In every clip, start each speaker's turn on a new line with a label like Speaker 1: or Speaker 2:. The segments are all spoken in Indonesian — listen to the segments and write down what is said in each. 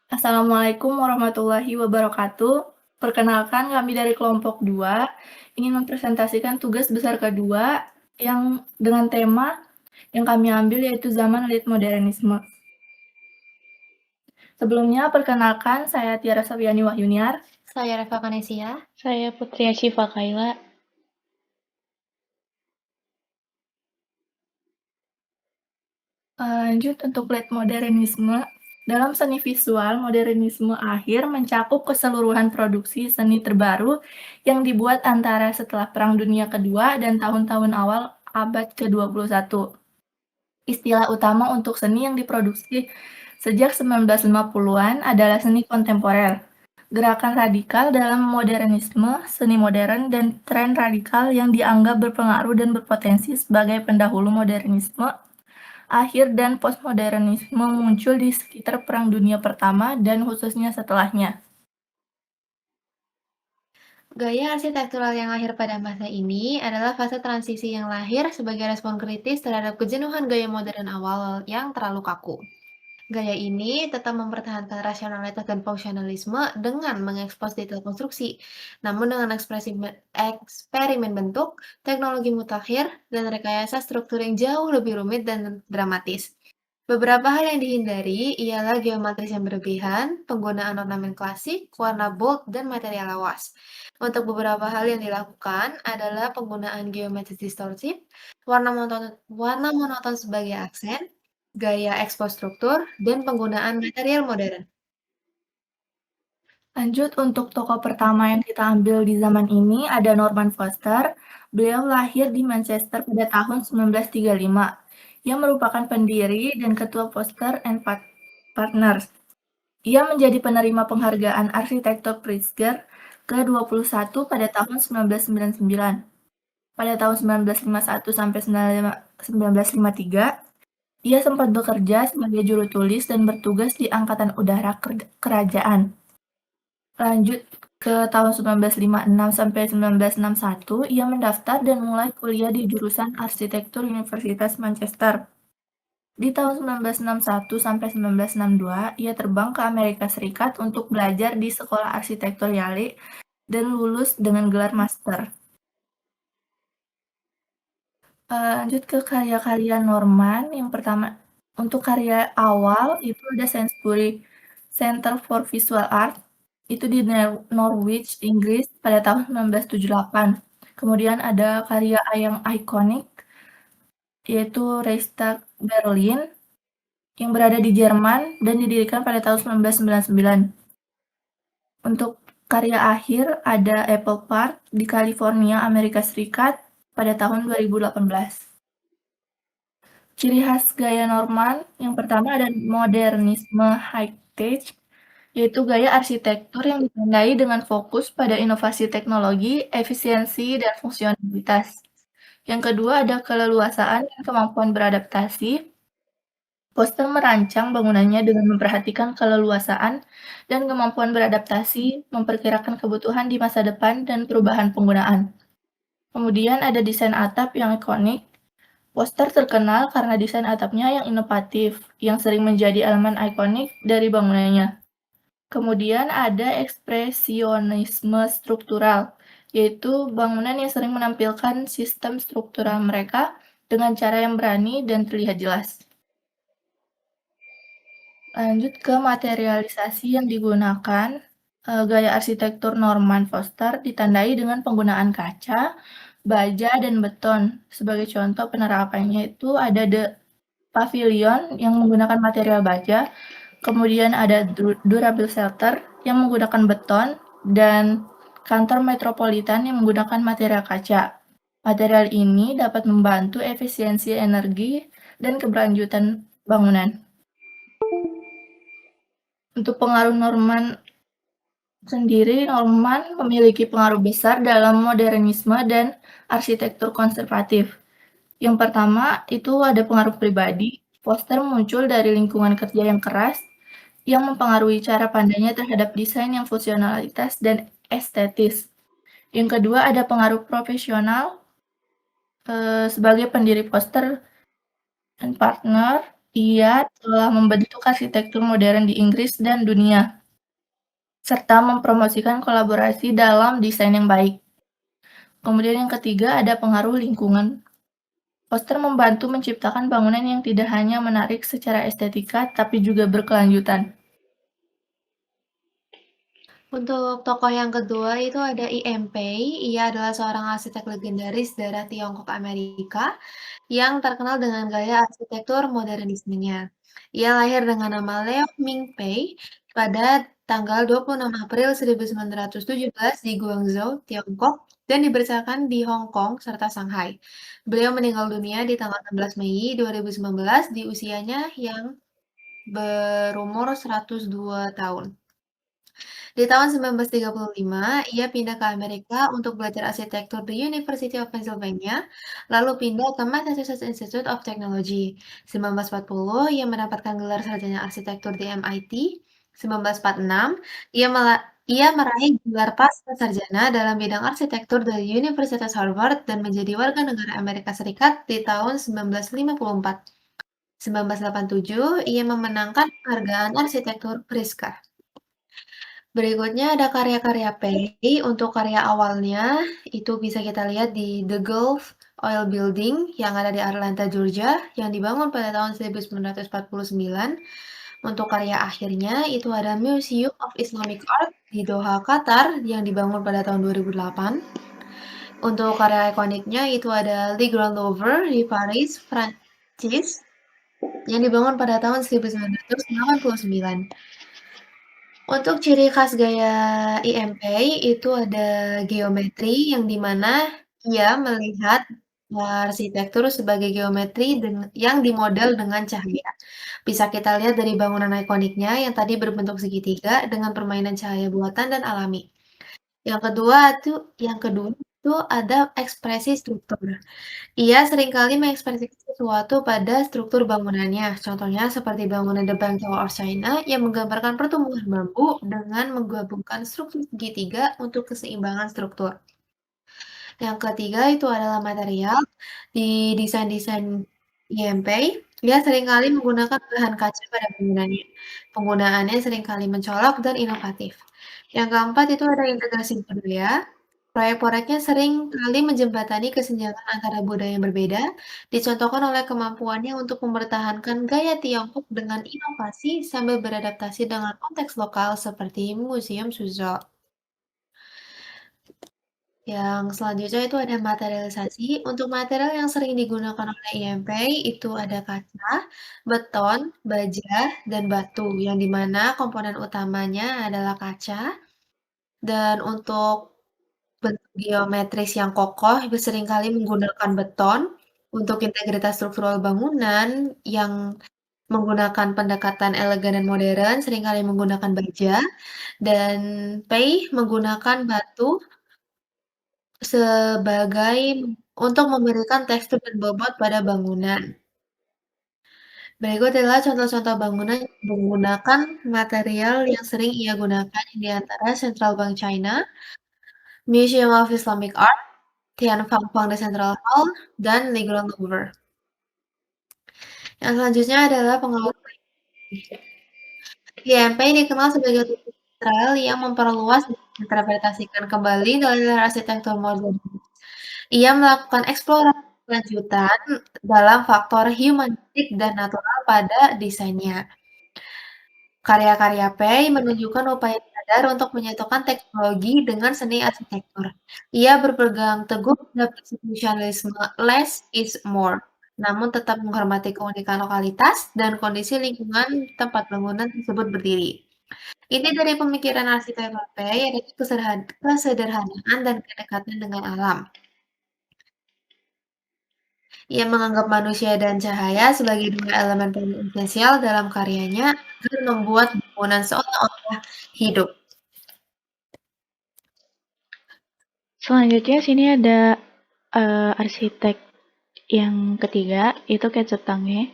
Speaker 1: Assalamualaikum warahmatullahi wabarakatuh. Perkenalkan kami dari kelompok 2 ingin mempresentasikan tugas besar kedua yang dengan tema yang kami ambil yaitu zaman Late Modernisme. Sebelumnya perkenalkan saya Tiara Saviani Wahyuniar.
Speaker 2: Saya Reva Kanesia.
Speaker 3: Saya Putri Asyifa Kaila.
Speaker 1: Lanjut untuk Late Modernisme. Dalam seni visual, modernisme akhir mencakup keseluruhan produksi seni terbaru yang dibuat antara setelah Perang Dunia Kedua dan tahun-tahun awal abad ke-21. Istilah utama untuk seni yang diproduksi sejak 1950-an adalah seni kontemporer. Gerakan radikal dalam modernisme, seni modern, dan tren radikal yang dianggap berpengaruh dan berpotensi sebagai pendahulu modernisme akhir dan postmodernisme muncul di sekitar Perang Dunia Pertama dan khususnya setelahnya.
Speaker 2: Gaya arsitektural yang lahir pada masa ini adalah fase transisi yang lahir sebagai respon kritis terhadap kejenuhan gaya modern awal yang terlalu kaku. Gaya ini tetap mempertahankan rasionalitas dan fungsionalisme dengan mengekspos detail konstruksi, namun dengan eksperimen bentuk, teknologi mutakhir, dan rekayasa struktur yang jauh lebih rumit dan dramatis. Beberapa hal yang dihindari ialah geometris yang berlebihan, penggunaan ornamen klasik, warna bold, dan material lawas. Untuk beberapa hal yang dilakukan adalah penggunaan geometris distorsif, warna monoton sebagai aksen, gaya ekspos struktur, dan penggunaan material modern.
Speaker 1: Lanjut untuk tokoh pertama yang kita ambil di zaman ini ada Norman Foster. Beliau lahir di Manchester pada tahun 1935. Ia merupakan pendiri dan ketua Foster and Partners. Ia menjadi penerima penghargaan arsitektur Pritzker ke-21 pada tahun 1999. Pada tahun 1951 sampai 1953, ia sempat bekerja sebagai juru tulis dan bertugas di Angkatan Udara Kerajaan. Lanjut ke tahun 1956 sampai 1961, ia mendaftar dan mulai kuliah di jurusan Arsitektur Universitas Manchester. Di tahun 1961 sampai 1962, ia terbang ke Amerika Serikat untuk belajar di Sekolah Arsitektur Yale dan lulus dengan gelar master. Lanjut ke karya-karya Norman, yang pertama untuk karya awal itu ada Sainsbury Center for Visual Art, itu di Norwich, Inggris pada tahun 1978. Kemudian ada karya yang ikonik, yaitu Reichstag Berlin, yang berada di Jerman dan didirikan pada tahun 1999. Untuk karya akhir ada Apple Park di California, Amerika Serikat pada tahun 2018. Ciri khas gaya Norman yang pertama ada modernisme high-tech, yaitu gaya arsitektur yang ditandai dengan fokus pada inovasi teknologi, efisiensi, dan fungsionalitas. Yang kedua ada keleluasaan dan kemampuan beradaptasi. Foster merancang bangunannya dengan memperhatikan keleluasaan dan kemampuan beradaptasi, memperkirakan kebutuhan di masa depan dan perubahan penggunaan. Kemudian ada desain atap yang ikonik. Foster terkenal karena desain atapnya yang inovatif, yang sering menjadi elemen ikonik dari bangunannya. Kemudian ada ekspresionisme struktural, yaitu bangunan yang sering menampilkan sistem struktural mereka dengan cara yang berani dan terlihat jelas. Lanjut ke materialisasi yang digunakan. Gaya arsitektur Norman Foster ditandai dengan penggunaan kaca, baja, dan beton. Sebagai contoh penerapannya itu ada The Pavilion yang menggunakan material baja, kemudian ada Durable Shelter yang menggunakan beton, dan kantor metropolitan yang menggunakan material kaca. Material ini dapat membantu efisiensi energi dan keberlanjutan bangunan. Untuk pengaruh Norman sendiri, Norman memiliki pengaruh besar dalam modernisme dan arsitektur konservatif. Yang pertama, itu ada pengaruh pribadi. Foster muncul dari lingkungan kerja yang keras, yang mempengaruhi cara pandangnya terhadap desain yang fungsionalitas dan estetis. Yang kedua, ada pengaruh profesional sebagai pendiri Foster and Partner, Ia telah membentuk arsitektur modern di Inggris dan dunia, serta mempromosikan kolaborasi dalam desain yang baik. Kemudian yang ketiga ada pengaruh lingkungan. Poster membantu menciptakan bangunan yang tidak hanya menarik secara estetika, tapi juga berkelanjutan.
Speaker 2: Untuk tokoh yang kedua itu ada Im Pei. Ia adalah seorang arsitek legendaris daerah Tiongkok Amerika yang terkenal dengan gaya arsitektur modernismenya. Ia lahir dengan nama Leo Ming-pei pada tanggal 26 April 1917 di Guangzhou, Tiongkok, dan dibesarkan di Hong Kong serta Shanghai. Beliau meninggal dunia di tanggal 16 Mei 2019 di usianya yang berumur 102 tahun. Di tahun 1935, ia pindah ke Amerika untuk belajar arsitektur di University of Pennsylvania, lalu pindah ke Massachusetts Institute of Technology. 1940, ia mendapatkan gelar sarjana arsitektur di MIT. 1946, ia meraih gelar pasca sarjana dalam bidang arsitektur dari Universitas Harvard dan menjadi warga negara Amerika Serikat di tahun 1954. 1987, ia memenangkan penghargaan arsitektur Pritzker. Berikutnya ada karya-karya Pei. Untuk karya awalnya, itu bisa kita lihat di The Gulf Oil Building yang ada di Atlanta, Georgia, yang dibangun pada tahun 1949. Untuk karya akhirnya, itu ada Museum of Islamic Art di Doha, Qatar, yang dibangun pada tahun 2008. Untuk karya ikoniknya, itu ada Le Grand Louvre di Paris, Prancis, yang dibangun pada tahun 1989. Untuk ciri khas gaya IMP itu ada geometri yang dimana ia melihat arsitektur sebagai geometri yang dimodel dengan cahaya. Bisa kita lihat dari bangunan ikoniknya yang tadi berbentuk segitiga dengan permainan cahaya buatan dan alami. Yang kedua itu ada ekspresi struktur. Ia seringkali mengekspresikan sesuatu pada struktur bangunannya, contohnya seperti bangunan The Bank Tower of China yang menggambarkan pertumbuhan bambu dengan menggabungkan struktur segitiga untuk keseimbangan struktur. Yang ketiga itu adalah material. Di desain-desain IMP, ia seringkali menggunakan bahan kaca pada bangunannya. Penggunaannya seringkali mencolok dan inovatif. Yang keempat itu ada integrasi budaya. Proyek-proyeknya sering kali menjembatani kesenjangan antara budaya yang berbeda, dicontohkan oleh kemampuannya untuk mempertahankan gaya Tiongkok dengan inovasi sambil beradaptasi dengan konteks lokal seperti Museum Suzhou. Yang selanjutnya itu ada materialisasi. Untuk material yang sering digunakan oleh IMP itu ada kaca, beton, baja, dan batu, yang dimana komponen utamanya adalah kaca. Dan untuk bentuk geometris yang kokoh seringkali menggunakan beton. Untuk integritas struktural bangunan yang menggunakan pendekatan elegan dan modern, seringkali menggunakan baja. Dan Pei menggunakan batu sebagai untuk memberikan tekstur dan bobot pada bangunan. Berikut adalah contoh-contoh bangunan yang menggunakan material yang sering ia gunakan, di antara Central Bank China, Museum of Islamic Art, Tianfang The Central Hall, dan Le Grand Louvre. Yang selanjutnya adalah pengaruh IMP dikenal sebagai tokoh sentral yang memperluas dan menginterpretasikan kembali nilai arsitektur modern. Ia melakukan eksplorasi lanjutan dalam faktor humanistik dan natural pada desainnya. Karya-karya Pei menunjukkan upaya sadar untuk menyatukan teknologi dengan seni arsitektur. Ia berpegang teguh pada prinsip fusionalisme "less is more", namun tetap menghormati keunikan lokalitas dan kondisi lingkungan tempat bangunan tersebut berdiri. Inti dari pemikiran arsitektur Pei adalah kesederhanaan dan kedekatan dengan alam. Ia menganggap manusia dan cahaya sebagai dua elemen paling esensial dalam karyanya agar membuat bangunan seolah-olah hidup.
Speaker 3: Selanjutnya sini ada arsitek yang ketiga, itu Kenzo Tange.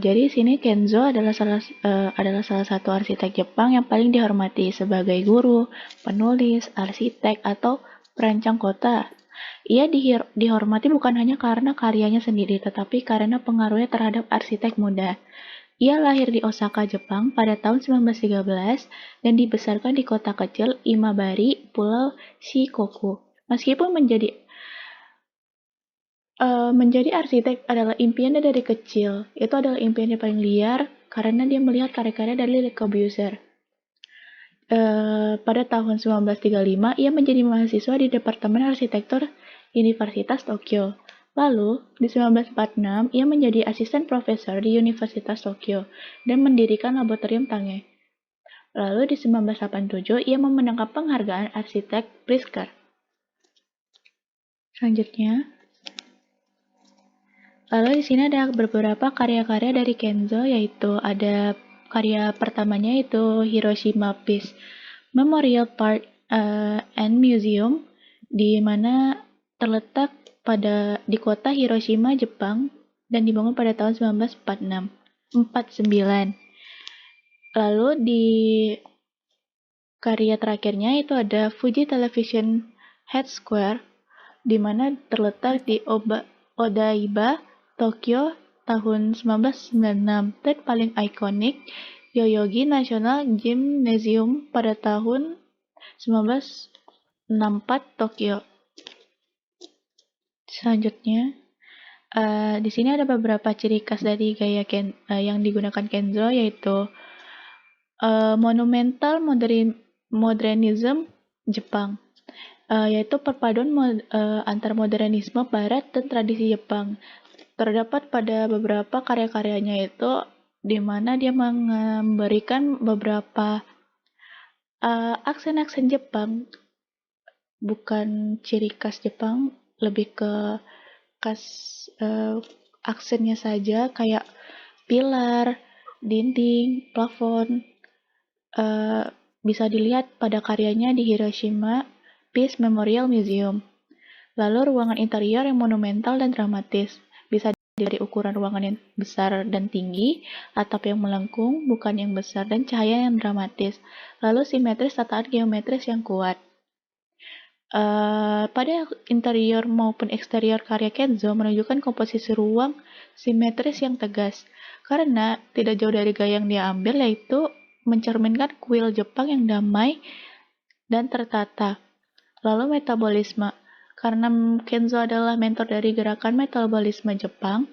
Speaker 3: Jadi sini Kenzo adalah salah satu arsitek Jepang yang paling dihormati sebagai guru, penulis, arsitek, atau perancang kota. Ia dihormati bukan hanya karena karyanya sendiri, tetapi karena pengaruhnya terhadap arsitek muda. Ia lahir di Osaka, Jepang pada tahun 1913 dan dibesarkan di kota kecil Imabari, Pulau Shikoku. Meskipun menjadi arsitek adalah impiannya dari kecil, itu adalah impiannya paling liar karena dia melihat karya-karya dari Le Corbusier. Pada tahun 1935, ia menjadi mahasiswa di Departemen Arsitektur Universitas Tokyo. Lalu, di 1946, ia menjadi asisten profesor di Universitas Tokyo dan mendirikan laboratorium Tange. Lalu, di 1987, ia memenangkan penghargaan arsitek Pritzker. Selanjutnya, lalu di sini ada beberapa karya-karya dari Kenzo, yaitu ada karya pertamanya yaitu Hiroshima Peace Memorial Park and Museum, di mana terletak di kota Hiroshima, Jepang, dan dibangun pada tahun 1949. Lalu di karya terakhirnya itu ada Fuji Television Head Square, di mana terletak di Odaiba, Tokyo tahun 1996, dan paling ikonik Yoyogi National Gymnasium pada tahun 1964 Tokyo. Selanjutnya, di sini ada beberapa ciri khas dari gaya yang digunakan Kenzo, yaitu monumental modernism Jepang, yaitu perpaduan antar modernisme Barat dan tradisi Jepang. Terdapat pada beberapa karya-karyanya itu di mana dia memberikan beberapa aksen-aksen Jepang, bukan ciri khas Jepang, lebih ke khas aksennya saja, kayak pilar, dinding, plafon. Bisa dilihat pada karyanya di Hiroshima Peace Memorial Museum. Lalu ruangan interior yang monumental dan dramatis. Bisa dari ukuran ruangan yang besar dan tinggi, atap yang melengkung, bukan yang besar, dan cahaya yang dramatis. Lalu simetris tataan geometris yang kuat. Pada interior maupun eksterior karya Kenzo menunjukkan komposisi ruang simetris yang tegas, karena tidak jauh dari gaya yang dia ambil, yaitu mencerminkan kuil Jepang yang damai dan tertata. Lalu metabolisme, karena Kenzo adalah mentor dari gerakan metabolisme Jepang,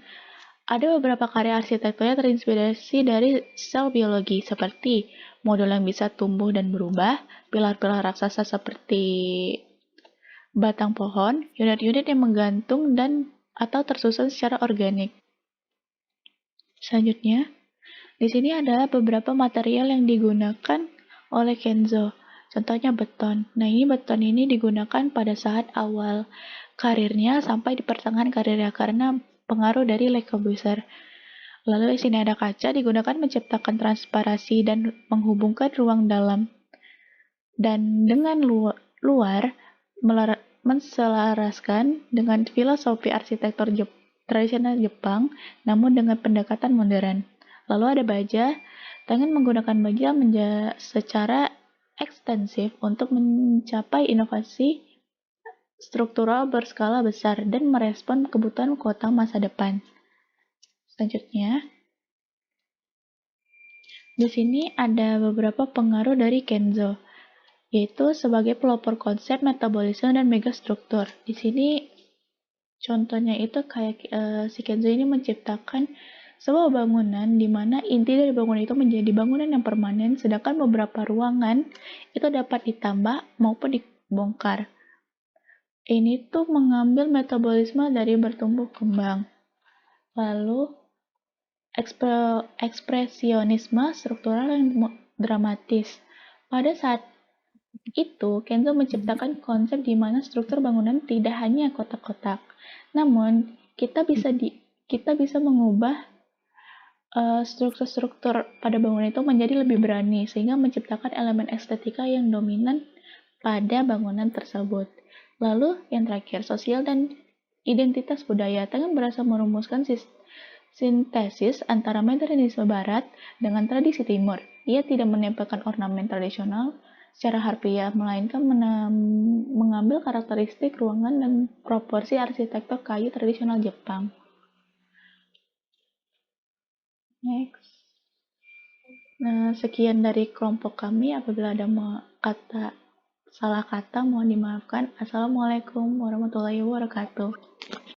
Speaker 3: ada beberapa karya arsitekturnya terinspirasi dari sel biologi, seperti modul yang bisa tumbuh dan berubah, pilar-pilar raksasa seperti batang pohon, unit-unit yang menggantung dan atau tersusun secara organik. Selanjutnya, di sini ada beberapa material yang digunakan oleh Kenzo. Contohnya beton. Nah, beton ini digunakan pada saat awal karirnya sampai di pertengahan karirnya karena pengaruh dari Le Corbusier. Lalu di sini ada kaca digunakan menciptakan transparasi dan menghubungkan ruang dalam. Dan dengan luar menselaraskan dengan filosofi arsitektur tradisional Jepang, namun dengan pendekatan modern. Lalu ada baja, dengan menggunakan baja secara ekstensif untuk mencapai inovasi struktural berskala besar dan merespon kebutuhan kota masa depan. Selanjutnya, di sini ada beberapa pengaruh dari Kenzo, yaitu sebagai pelopor konsep metabolisme dan megastruktur. Di sini contohnya itu kayak si Kenzo ini menciptakan sebuah bangunan di mana inti dari bangunan itu menjadi bangunan yang permanen, sedangkan beberapa ruangan itu dapat ditambah maupun dibongkar. Ini tuh mengambil metabolisme dari bertumbuh kembang. Lalu ekspresionisme struktural yang dramatis. Pada saat itu, Kenzo menciptakan konsep di mana struktur bangunan tidak hanya kotak-kotak, namun kita bisa mengubah struktur-struktur pada bangunan itu menjadi lebih berani, sehingga menciptakan elemen estetika yang dominan pada bangunan tersebut. Lalu yang terakhir, sosial dan identitas budaya. Dengan berhasil merumuskan sintesis antara modernisme barat dengan tradisi timur. Ia tidak menempelkan ornamen tradisional, secara harfiah, melainkan mengambil karakteristik ruangan dan proporsi arsitektur kayu tradisional Jepang. Next. Nah, sekian dari kelompok kami. Apabila ada salah kata, mohon dimaafkan. Assalamualaikum warahmatullahi wabarakatuh.